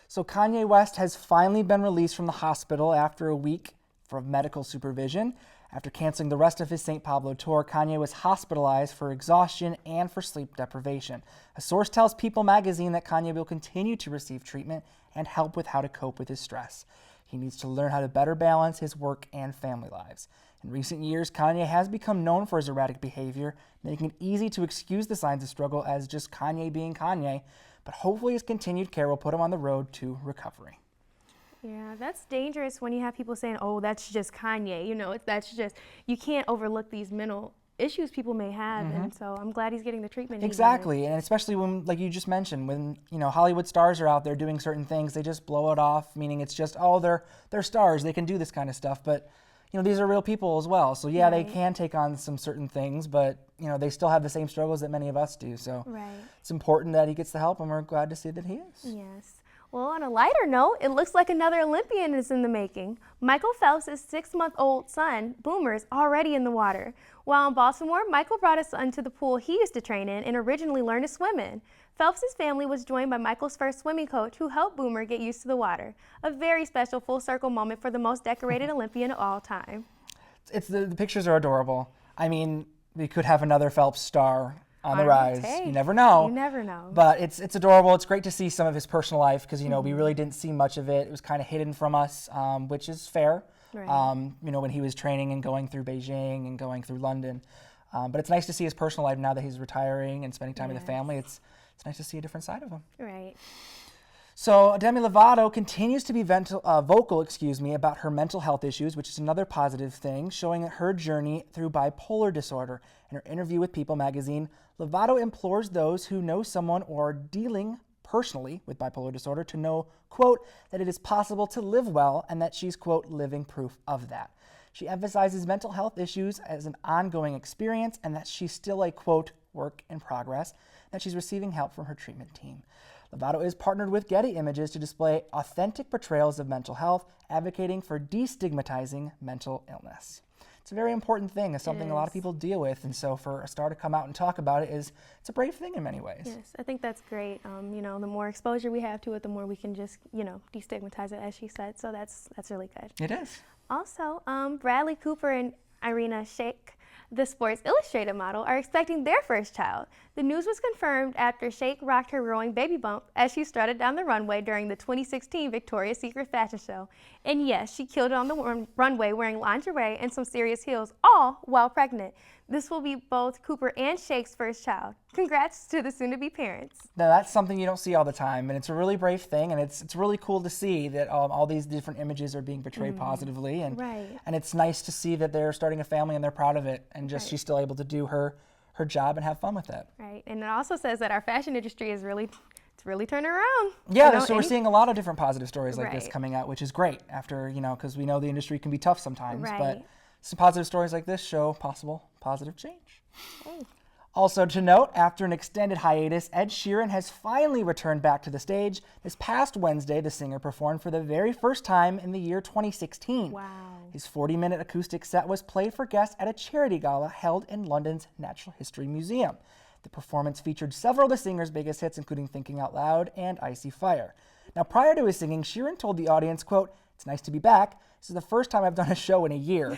So Kanye West has finally been released from the hospital after a week for medical supervision. After canceling the rest of his St. Pablo tour, Kanye was hospitalized for exhaustion and for sleep deprivation. A source tells People magazine that Kanye will continue to receive treatment and help with how to cope with his stress. He needs to learn how to better balance his work and family lives. In recent years, Kanye has become known for his erratic behavior, making it easy to excuse the signs of struggle as just Kanye being Kanye, but hopefully his continued care will put him on the road to recovery. Yeah, that's dangerous when you have people saying, oh, that's just Kanye. You know, that's just, you can't overlook these mental issues people may have. And so I'm glad he's getting the treatment. Exactly. And especially when, like you just mentioned, when, Hollywood stars are out there doing certain things, they just blow it off, meaning it's just, oh, they're stars. They can do this kind of stuff. But, these are real people as well. So yeah, they can take on some certain things, but, they still have the same struggles that many of us do. So it's important that he gets the help, and we're glad to see that he is. Yes. Well, on a lighter note, it looks like another Olympian is in the making. Michael Phelps' 6-month-old son, Boomer, is already in the water. While in Baltimore, Michael brought his son to the pool he used to train in and originally learned to swim in. Phelps' family was joined by Michael's first swimming coach, who helped Boomer get used to the water. A very special full-circle moment for the most decorated Olympian of all time. The pictures are adorable. I mean, we could have another Phelps star on the rise. Hey, you never know. You never know. But it's adorable. It's great to see some of his personal life because, we really didn't see much of it. It was kind of hidden from us, which is fair, when he was training and going through Beijing and going through London. But it's nice to see his personal life now that he's retiring and spending time with the family. It's nice to see a different side of him. Right. So Demi Lovato continues to be vocal, about her mental health issues, which is another positive thing, showing her journey through bipolar disorder. In her interview with People magazine, Lovato implores those who know someone or are dealing personally with bipolar disorder to know, quote, that it is possible to live well and that she's, quote, living proof of that. She emphasizes mental health issues as an ongoing experience and that she's still a, quote, work in progress, that she's receiving help from her treatment team. Lovato is partnered with Getty Images to display authentic portrayals of mental health, advocating for destigmatizing mental illness. It's a very important thing. It's something a lot of people deal with, and so for a star to come out and talk about it it's a brave thing in many ways. Yes, I think that's great. The more exposure we have to it, the more we can just, destigmatize it, as she said. So that's really good. It is. Also, Bradley Cooper and Irina Shayk, the Sports Illustrated model, are expecting their first child. The news was confirmed after Shayk rocked her growing baby bump as she strutted down the runway during the 2016 Victoria's Secret fashion show. And yes, she killed it on the runway wearing lingerie and some serious heels, all while pregnant. This will be both Cooper and Shayk's first child. Congrats to the soon-to-be parents. Now that's something you don't see all the time, and it's a really brave thing, and it's really cool to see that all these different images are being portrayed positively, and it's nice to see that they're starting a family and they're proud of it, and just she's still able to do her job and have fun with it. Right, and it also says that our fashion industry is really turning around. Yeah, so we're seeing a lot of different positive stories like this coming out, which is great after, because we know the industry can be tough sometimes, but some positive stories like this show possible positive change. Also to note, after an extended hiatus, Ed Sheeran has finally returned back to the stage. This past Wednesday, the singer performed for the very first time in the year 2016. Wow. His 40-minute acoustic set was played for guests at a charity gala held in London's Natural History Museum. The performance featured several of the singer's biggest hits, including Thinking Out Loud and Icy Fire. Now, prior to his singing, Sheeran told the audience, quote, "It's nice to be back. This is the first time I've done a show in a year."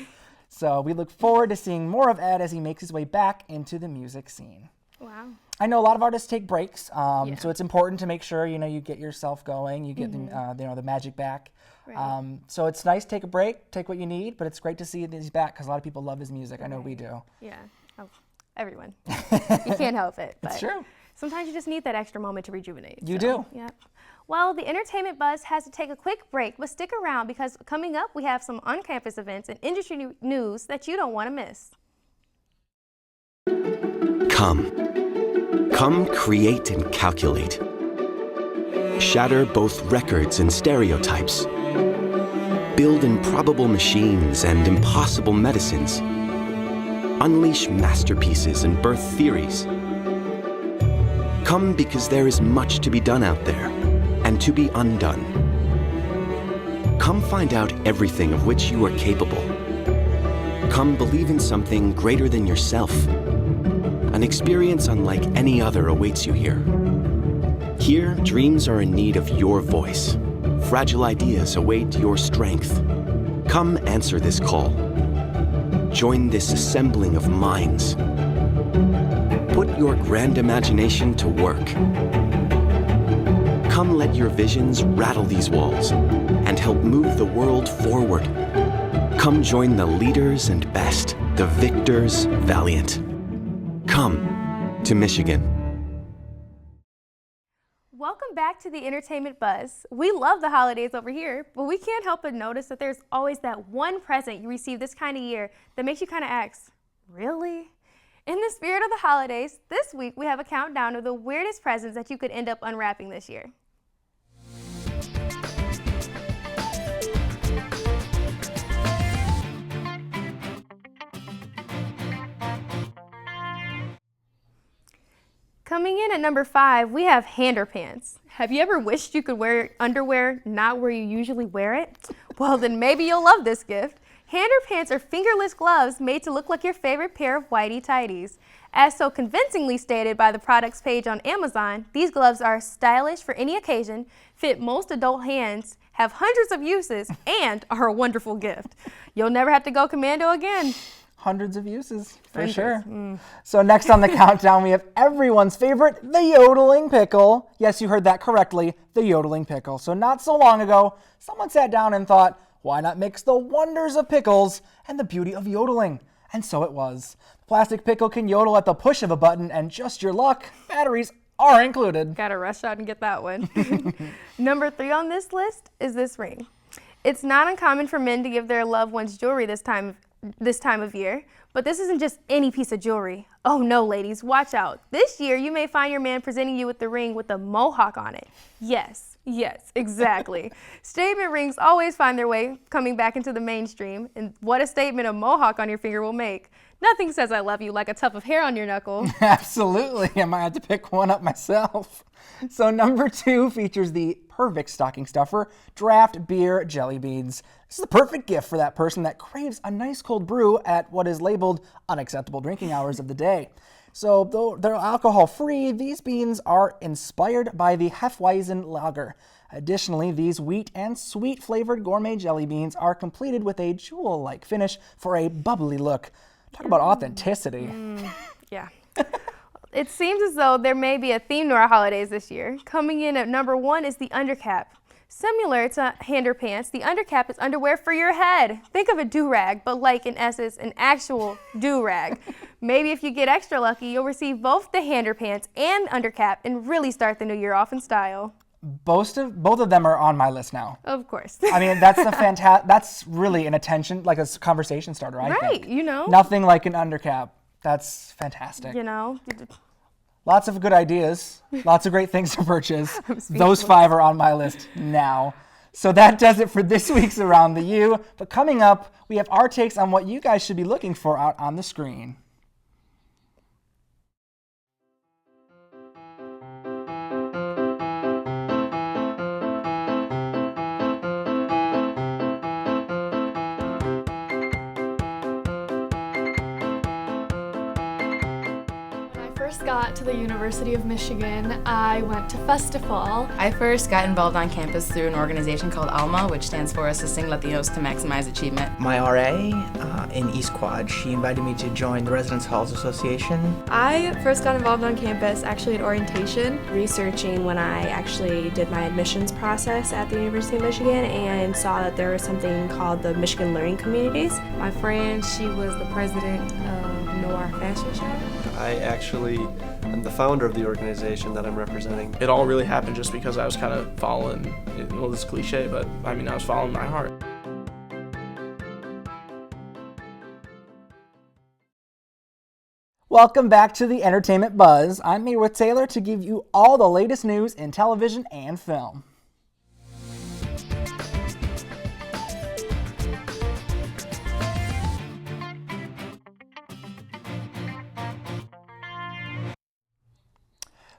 So we look forward to seeing more of Ed as he makes his way back into the music scene. Wow. I know a lot of artists take breaks, so it's important to make sure you get yourself going, you get the magic back. Right. So it's nice to take a break, take what you need, but it's great to see that he's back because a lot of people love his music. I know we do. Yeah. Oh, everyone. You can't help it. But it's true. Sometimes you just need that extra moment to rejuvenate. You do. Yep. Well, the entertainment buzz has to take a quick break, but stick around because coming up we have some on-campus events and industry news that you don't want to miss. Come create and calculate. Shatter both records and stereotypes. Build improbable machines and impossible medicines. Unleash masterpieces and birth theories. Come because there is much to be done out there and to be undone. Come find out everything of which you are capable. Come believe in something greater than yourself. An experience unlike any other awaits you here. Here, dreams are in need of your voice. Fragile ideas await your strength. Come answer this call. Join this assembling of minds. Put your grand imagination to work. Come let your visions rattle these walls and help move the world forward. Come join the leaders and best, the victors valiant. Come to Michigan. Welcome back to the Entertainment Buzz. We love the holidays over here, but we can't help but notice that there's always that one present you receive this kind of year that makes you kind of ask, really? In the spirit of the holidays, this week we have a countdown of the weirdest presents that you could end up unwrapping this year. Coming in at number 5, we have hander pants. Have you ever wished you could wear underwear not where you usually wear it? Well, then maybe you'll love this gift. Hander pants are fingerless gloves made to look like your favorite pair of whitey tighties. As so convincingly stated by the products page on Amazon, these gloves are stylish for any occasion, fit most adult hands, have hundreds of uses, and are a wonderful gift. You'll never have to go commando again. Hundreds of uses, for sure. So next on the countdown, we have everyone's favorite, the yodeling pickle. Yes, you heard that correctly, the yodeling pickle. So not so long ago, someone sat down and thought, why not mix the wonders of pickles and the beauty of yodeling? And so it was. The plastic pickle can yodel at the push of a button, and just your luck, batteries are included. Gotta rush out and get that one. Number 3 on this list is this ring. It's not uncommon for men to give their loved ones jewelry this time of year, but this isn't just any piece of jewelry. Oh no, ladies, watch out. This year you may find your man presenting you with the ring with a mohawk on it. Yes, exactly. Statement rings always find their way coming back into the mainstream, and what a statement a mohawk on your finger will make. Nothing says I love you like a tuft of hair on your knuckle. Absolutely, I might have to pick one up myself. So number 2 features the perfect stocking stuffer, draft beer jelly beans. This is the perfect gift for that person that craves a nice cold brew at what is labeled unacceptable drinking hours of the day. So though they're alcohol-free, these beans are inspired by the Hefeweizen lager. Additionally, these wheat and sweet flavored gourmet jelly beans are completed with a jewel-like finish for a bubbly look. Talk about authenticity. Yeah. It seems as though there may be a theme to our holidays this year. Coming in at number 1 is the undercap. Similar to hander pants, the undercap is underwear for your head. Think of a do-rag, but like in essence, an actual do-rag. Maybe if you get extra lucky, you'll receive both the hander pants and undercap and really start the new year off in style. Both of them are on my list now. Of course. I mean, that's really an attention, like a conversation starter, I think. Right, you know. Nothing like an undercap. That's fantastic. You know. Lots of good ideas, lots of great things to purchase. Those 5 are on my list now. So that does it for this week's Around the U. But coming up, we have our takes on what you guys should be looking for out on the screen. Got to the University of Michigan, I went to Festival. I first got involved on campus through an organization called ALMA, which stands for Assisting Latinos to Maximize Achievement. My RA in East Quad, she invited me to join the Residence Halls Association. I first got involved on campus actually at orientation. Researching when I actually did my admissions process at the University of Michigan and saw that there was something called the Michigan Learning Communities. My friend, she was the president of Noir Fashion Show. I actually am the founder of the organization that I'm representing. It all really happened just because I was kind of following, well, it's cliche, but I mean, I was following my heart. Welcome back to the Entertainment Buzz. I'm here with Taylor to give you all the latest news in television and film.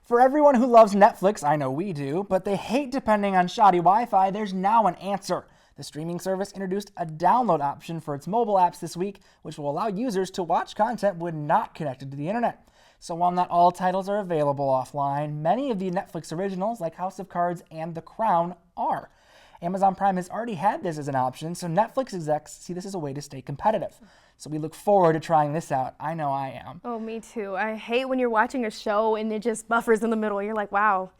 For everyone who loves Netflix, I know we do, but they hate depending on shoddy Wi-Fi, there's now an answer. The streaming service introduced a download option for its mobile apps this week, which will allow users to watch content when not connected to the internet. So while not all titles are available offline, many of the Netflix originals like House of Cards and The Crown are. Amazon Prime has already had this as an option, so Netflix execs see this as a way to stay competitive. So we look forward to trying this out. I know I am. Oh, me too. I hate when you're watching a show and it just buffers in the middle. You're like, wow.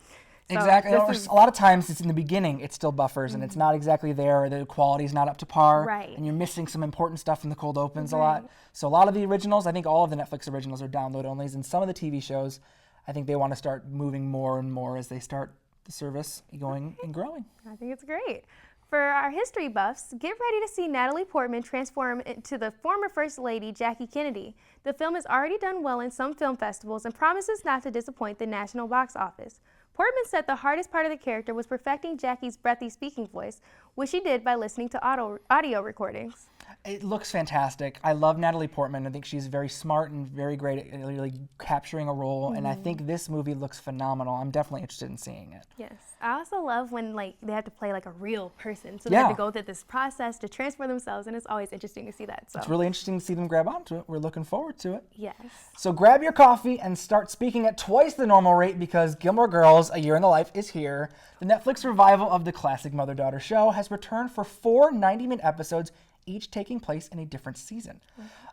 So exactly. A lot of times it's in the beginning, it still buffers and it's not exactly there. The quality's not up to par. Right. And you're missing some important stuff in the cold opens a lot. So a lot of the originals, I think all of the Netflix originals are download onlys, and some of the TV shows, I think they want to start moving more and more as they start the service going and growing. I think it's great. For our history buffs, get ready to see Natalie Portman transform into the former First Lady Jackie Kennedy. The film has already done well in some film festivals and promises not to disappoint the national box office. Portman said the hardest part of the character was perfecting Jackie's breathy speaking voice, which she did by listening to audio recordings. It looks fantastic. I love Natalie Portman. I think she's very smart and very great at really capturing a role, and I think this movie looks phenomenal. I'm definitely interested in seeing it. Yes. I also love when they have to play like a real person, so they have to go through this process to transfer themselves, and it's always interesting to see that. So. It's really interesting to see them grab onto it. We're looking forward to it. Yes. So grab your coffee and start speaking at twice the normal rate because Gilmore Girls, A Year in the Life is here. The Netflix revival of the classic mother-daughter show has returned for 4 90-minute episodes, each taking place in a different season.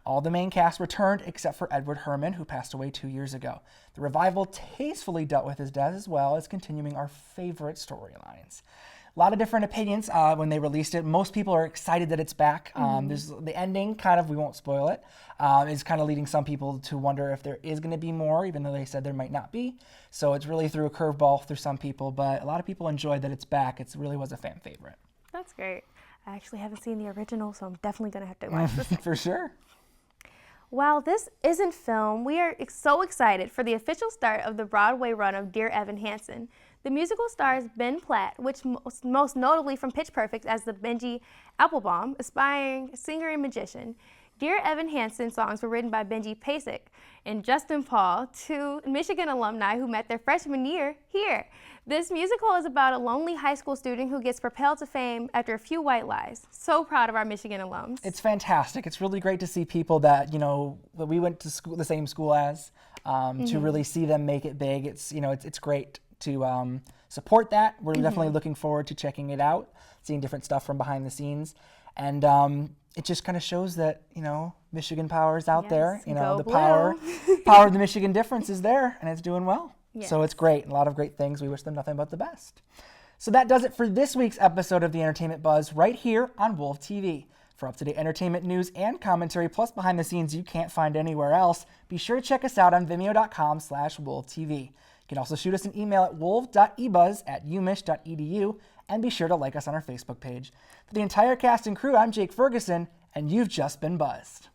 All the main cast returned except for Edward Herrmann, who passed away 2 years ago. The revival tastefully dealt with his death as well as continuing our favorite storylines. A lot of different opinions when they released it. Most people are excited that it's back. There's the ending, kind of, we won't spoil it, is kind of leading some people to wonder if there is going to be more, even though they said there might not be. So it's really threw a curveball through some people, but a lot of people enjoyed that it's back. It really was a fan favorite. That's great. I actually haven't seen the original, so I'm definitely going to have to watch this. For sure. While this isn't film, we are so excited for the official start of the Broadway run of Dear Evan Hansen. The musical stars Ben Platt, which most notably from Pitch Perfect as the Benji Applebaum, aspiring singer and magician. Dear Evan Hansen songs were written by Benji Pasek and Justin Paul, 2 Michigan alumni who met their freshman year here. This musical is about a lonely high school student who gets propelled to fame after a few white lies. So proud of our Michigan alums. It's fantastic. It's really great to see people that, that we went to school, the same school as, to really see them make it big. It's, it's great to support that. We're definitely looking forward to checking it out, seeing different stuff from behind the scenes. And it just kind of shows that, Michigan power is out there. The power of the Michigan difference is there, and it's doing well. Yes. So it's great. A lot of great things. We wish them nothing but the best. So that does it for this week's episode of the Entertainment Buzz right here on WOLV TV. For up-to-date entertainment news and commentary, plus behind the scenes you can't find anywhere else, be sure to check us out on vimeo.com/WOLVTV. You can also shoot us an email at wolv.ebuzz@umich.edu, and be sure to like us on our Facebook page. For the entire cast and crew, I'm Jake Ferguson, and you've just been buzzed.